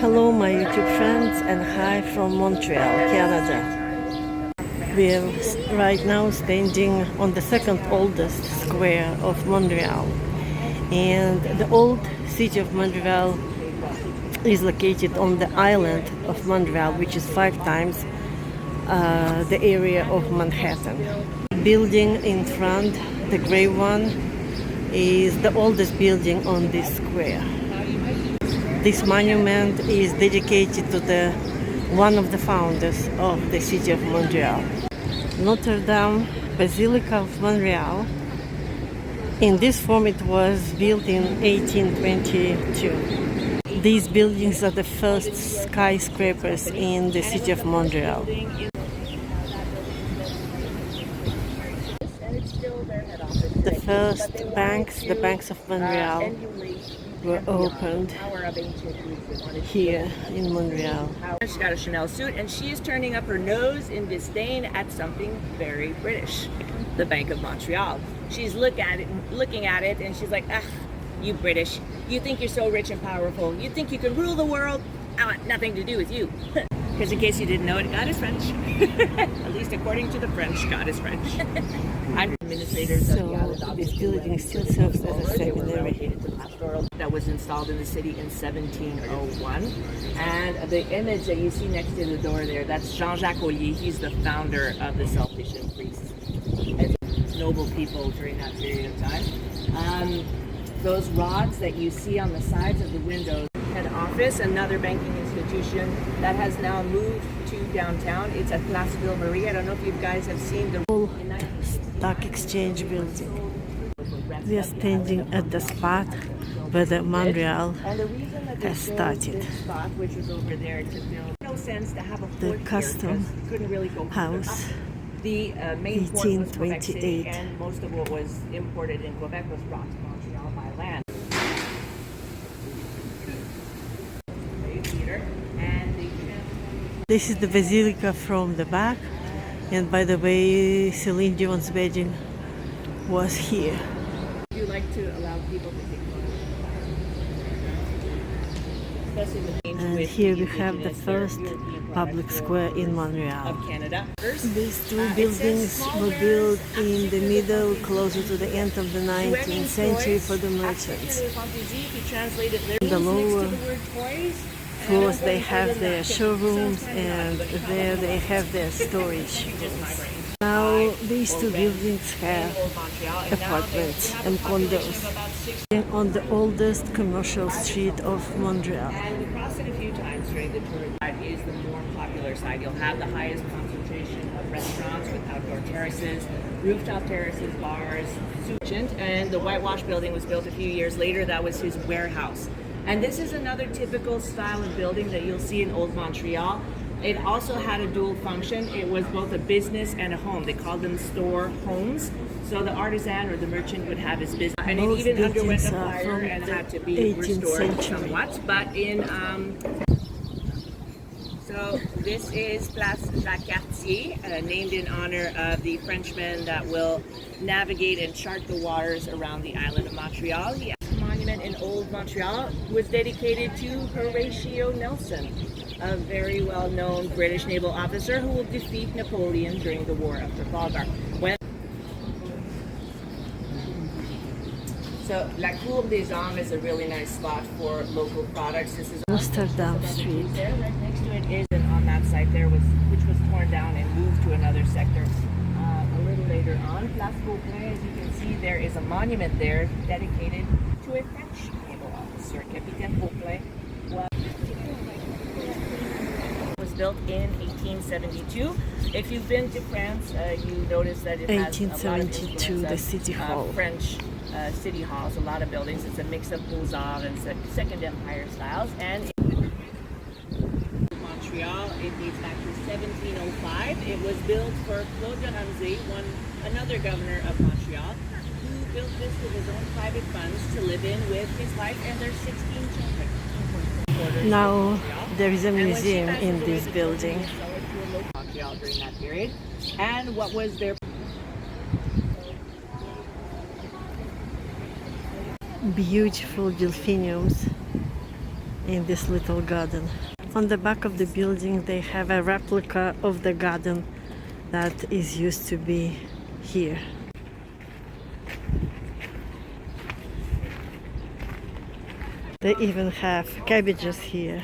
Hello my YouTube friends and hi from Montreal, Canada. We are right now standing on the second oldest square of Montreal, and the old city of Montreal is located on the island of Montreal, which is 5 times the area of Manhattan. Building in front, the gray one, is the oldest building on this square. This monument is dedicated to one of the founders of the city of Montreal. Notre-Dame Basilica of Montreal. In this form it was built in 1822. These buildings are the first skyscrapers in the city of Montreal. The first banks, the banks of Montreal, were opened here in Montreal. She's got a Chanel suit and she is turning up her nose in disdain at something very British, the Bank of Montreal. She's looking at it and she's like, ah, you British, you think you're so rich and powerful, you think you can rule the world? I want nothing to do with you. Because in case you didn't know it, God is French. At least according to the French, God is French. I'm administrators So of this building still serves as a secondary. That was installed in the city in 1701. And the image that you see next to the door there, that's Jean-Jacques Ollier. He's the founder of the Sulpician priests. And noble people during that period of time. Those rods that you see on the sides of the windows, head office, another banking institution that has now moved to downtown. It's at Place Ville-Marie. I don't know if you guys have seen the Stock Exchange building. We are standing at the spot where the Montreal has started. Which was over there to build. No sense to have a The custom house. The main port was Quebec City, 1828. and most of what was imported in Quebec was brought to Montreal by land. This is the basilica from the back, and by the way, Celine Dion's wedding was here. You like to allow people to take photos. And here we have the first public square in Montreal. Of Canada. These two buildings were built in the middle, closer to the end of the 19th century for the merchants. In the lower floors they have their showrooms, and there they have their storage rooms. Now these two buildings have apartments and condos on the oldest commercial street of Montreal. And we crossed it a few times during the tour. That is the more popular side. You'll have the highest concentration of restaurants with outdoor terraces, rooftop terraces, bars, and the whitewash building was built a few years later. That was his warehouse. And this is another typical style of building that you'll see in Old Montreal. It also had a dual function. It was both a business and a home. They called them store homes. So the artisan or the merchant would have his business. And it even underwent a fire and had to be restored somewhat. But so this is Place Jacques Cartier, named in honor of the Frenchman that will navigate and chart the waters around the island of Montreal. The monument in Old Montreal was dedicated to Horatio Nelson, a very well-known British naval officer who will defeat Napoleon during the War of Trafalgar. So La Cour des Armes is a really nice spot for local products. This is Amsterdam Street. There, right next to it is, and on that site there which was torn down and moved to another sector a little later on. Place Beaupre, as you can see, there is a monument there dedicated to a French naval officer, Capitaine Beaupre. Was built in 1872. If you've been to France, you notice that it has 1872, the City Hall. French city halls, a lot of buildings. It's a mix of beaux-arts and Second Empire styles. And in Montreal, it dates back to 1705. It was built for Claude de Ramsay, another governor of Montreal, who built this with his own private funds to live in with his wife and their 16 children. Now there is a museum in this building. Montreal during that period. And what was their beautiful delphiniums in this little garden. On the back of the building they have a replica of the garden that is used to be here. They even have cabbages here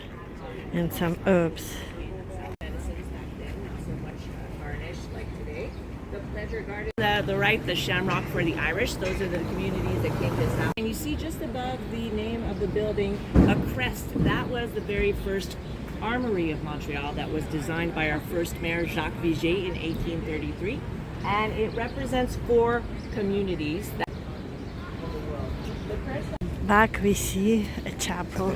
and some herbs. The right, the Shamrock for the Irish. Those are the communities that came to this house. And you see just above the name of the building, a crest. That was the very first armory of Montreal that was designed by our first mayor, Jacques Vigier, in 1833. And it represents 4 communities. Back we see a chapel.